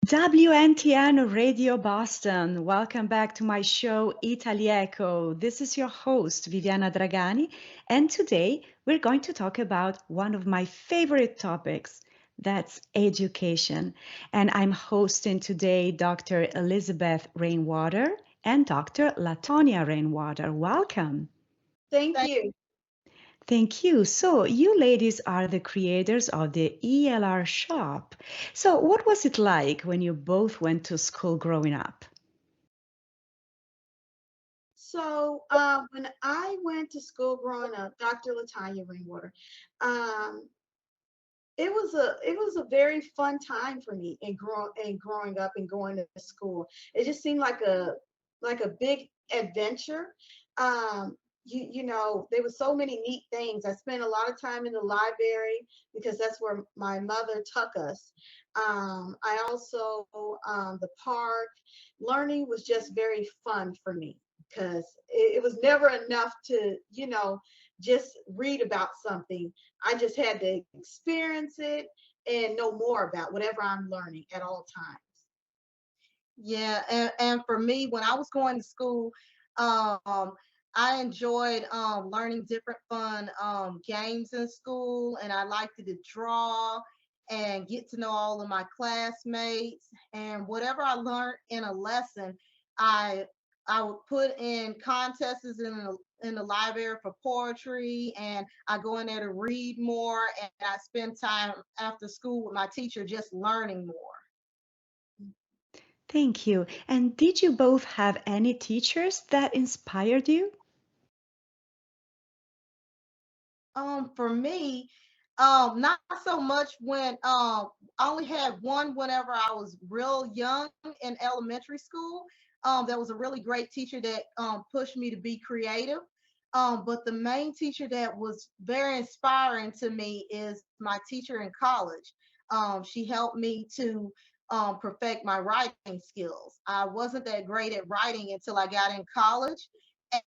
WNTN Radio Boston. Welcome back to my show Italieco. This is your host, Viviana Dragani, and today we're going to talk about one of my favorite topics. That's education. And I'm hosting today Dr. Elizabeth Rainwater and Dr. Latonya Rainwater. Welcome. Thank Thank you. Thank you. So, you ladies are the creators of the ELR Shop. So, what was it like when you both went to school growing up? So when I went to school growing up, Dr. Latonya Rainwater, um, it was a very fun time for me in growing up and going to school. It just seemed like a big adventure. There were so many neat things. I spent a lot of time in the library because that's where my mother took us. I also the park. Learning was just very fun for me because it was never enough to just read about something. I just had to experience it and know more about whatever I'm learning at all times. Yeah, and for me, when I was going to school, um, I enjoyed learning different fun games in school, and I liked to draw and get to know all of my classmates. And whatever I learned in a lesson, I I would put in contests in the library for poetry, and I go in there to read more, and I spend time after school with my teacher just learning more. Thank you. And did you both have any teachers that inspired you? For me, not so much when I only had one whenever I was real young in elementary school. That was a really great teacher that pushed me to be creative. But the main teacher that was very inspiring to me is my teacher in college. She helped me to perfect my writing skills. I wasn't that great at writing until I got in college,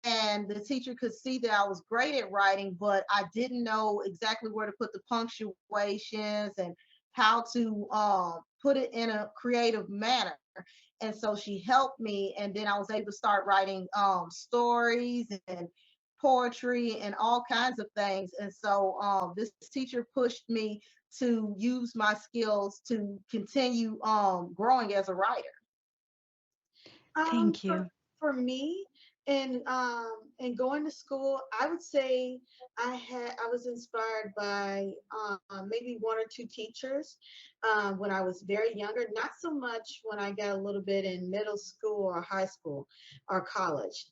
and the teacher could see that I was great at writing, but I didn't know exactly where to put the punctuations and how to put it in a creative manner. And so she helped me, and then I was able to start writing stories and poetry and all kinds of things. And so this teacher pushed me to use my skills to continue growing as a writer. Um, Thank for you. for me, and going to school, I would say I was inspired by maybe one or two teachers when I was very younger. Not so much when I got a little bit in middle school or high school or college.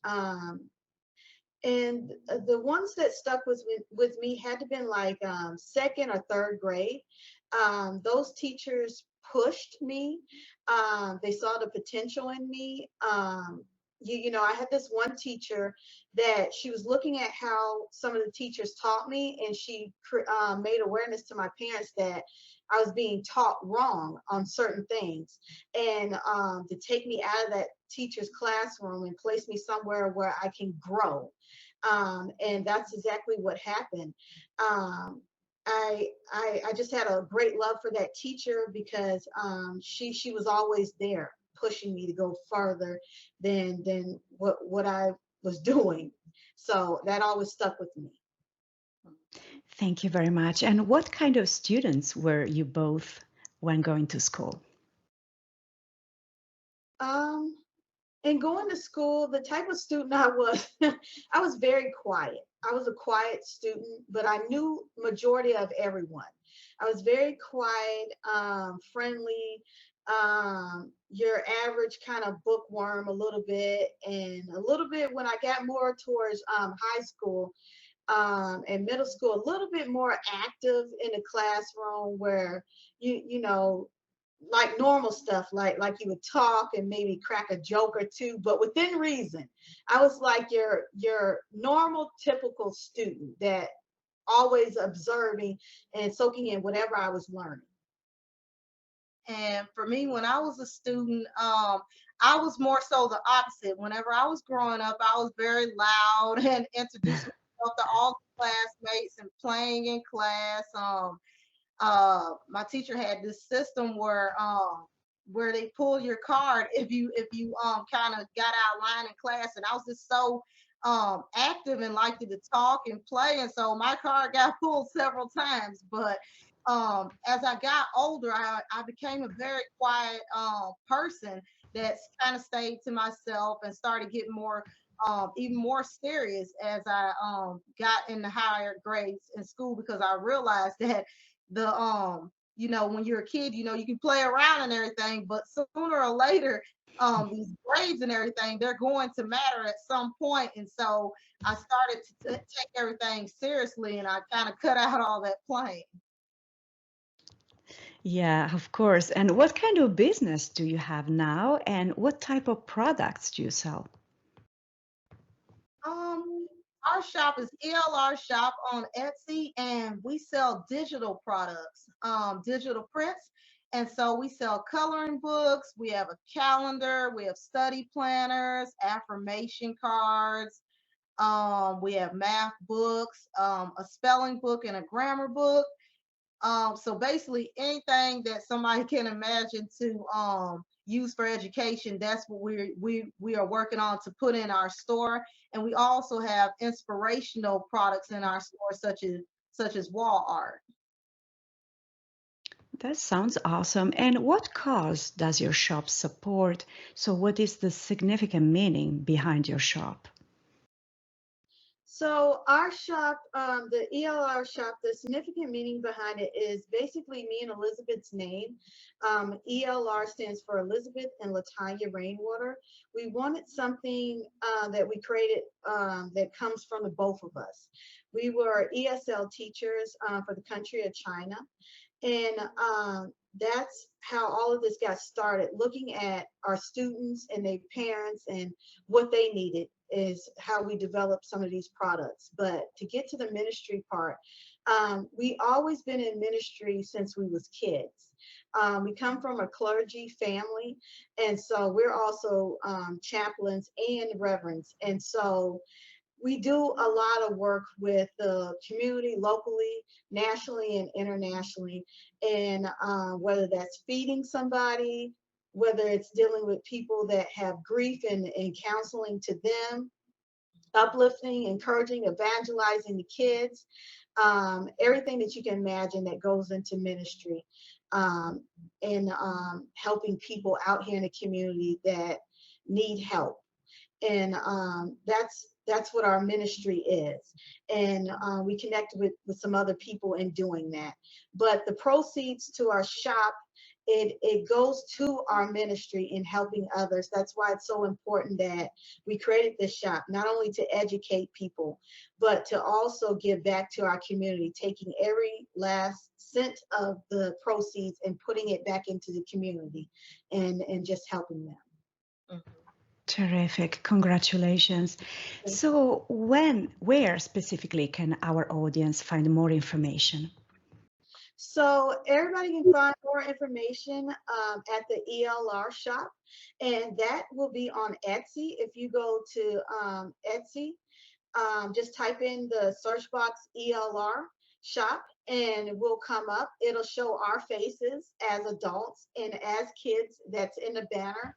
And the ones that stuck with me had to been like second or third grade. Those teachers pushed me. They saw the potential in me. I had this one teacher that she was looking at how some of the teachers taught me, and she made awareness to my parents that I was being taught wrong on certain things, and to take me out of that teacher's classroom and place me somewhere where I can grow. And that's exactly what happened. Um, I just had a great love for that teacher because she was always there pushing me to go further than what I was doing. So that always stuck with me. Thank you very much. And what kind of students were you both when going to school? Um, and going to school, the type of student I was, I was very quiet. I was a quiet student, but I knew majority of everyone. I was very quiet, friendly, your average kind of bookworm a little bit, and a little bit when I got more towards high school and middle school, a little bit more active in the classroom where you know like normal stuff, like you would talk and maybe crack a joke or two, but within reason. I was like your normal typical student that always observing and soaking in whatever I was learning. And for me, when I was a student, I was more so the opposite. Whenever I was growing up, I was very loud and introduced myself to all the classmates and playing in class. My teacher had this system where where they pull your card if you kind of got out of line in class. And I was just so active and liked to talk and play, and so my card got pulled several times. But as I got older, I became a very quiet person that's kind of stayed to myself and started getting more even more serious as I got into higher grades in school, because I realized that the when you're a kid, you can play around and everything, but sooner or later, these grades and everything, they're going to matter at some point. And so I started to take everything seriously, and I kind of cut out all that playing. Yeah, of course. And what kind of business do you have now, and what type of products do you sell? Um, our shop is ELR Shop on Etsy, and we sell digital products, digital prints. And so we sell coloring books, we have a calendar, we have study planners, affirmation cards, we have math books, a spelling book, and a grammar book. So basically anything that somebody can imagine to use for education, that's what we are working on to put in our store. And we also have inspirational products in our store, such as wall art. That sounds awesome. And what cause does your shop support? So, what is the significant meaning behind your shop? So our shop, the ELR shop, the significant meaning behind it is basically me and Elizabeth's name. ELR stands for Elizabeth and Latonya Rainwater. We wanted something that we created that comes from the both of us. We were ESL teachers for the country of China, and that's how all of this got started, looking at our students and their parents and what they needed is how we developed some of these products. But to get to the ministry part, we always been in ministry since we was kids. We come from a clergy family, and so we're also chaplains and reverends. And so we do a lot of work with the community locally, nationally, and internationally. And whether that's feeding somebody, whether it's dealing with people that have grief and counseling to them, uplifting, encouraging, evangelizing the kids, everything that you can imagine that goes into ministry, and helping people out here in the community that need help. And that's what our ministry is. And we connect with some other people in doing that. But the proceeds to our shop, it goes to our ministry in helping others. That's why it's so important that we created this shop, not only to educate people, but to also give back to our community, taking every last cent of the proceeds and putting it back into the community and just helping them. Mhm. Terrific. Congratulations. So, where specifically can our audience find more information? So everybody can find more information at the ELR shop, and that will be on Etsy. If you go to Etsy, just type in the search box ELR shop and it will come up. It'll show our faces as adults and as kids that's in the banner.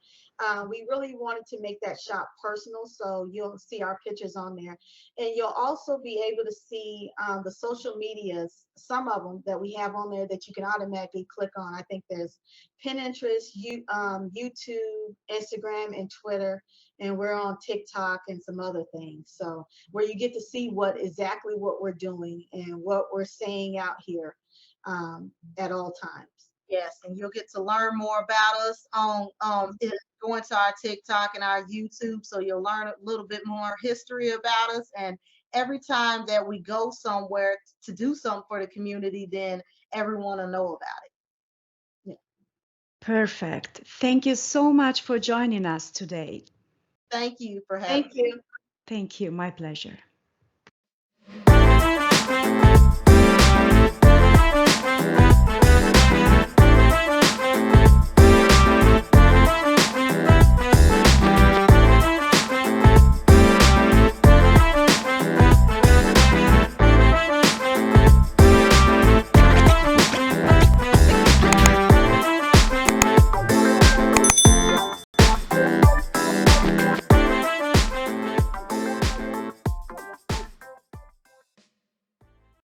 We really wanted to make that shop personal, so you'll see our pictures on there. And you'll also be able to see the social medias, some of them that we have on there that you can automatically click on. I think there's Pinterest, YouTube, Instagram, and Twitter, and we're on TikTok and some other things. So where you get to see exactly what we're doing and what we're saying out here at all times. Yes, and you'll get to learn more about us on going to our TikTok and our YouTube, so you'll learn a little bit more history about us. And every time that we go somewhere to do something for the community, then everyone will know about it. Yeah. Perfect. Thank you so much for joining us today. Thank you for having me. Thank you. Thank you. My pleasure.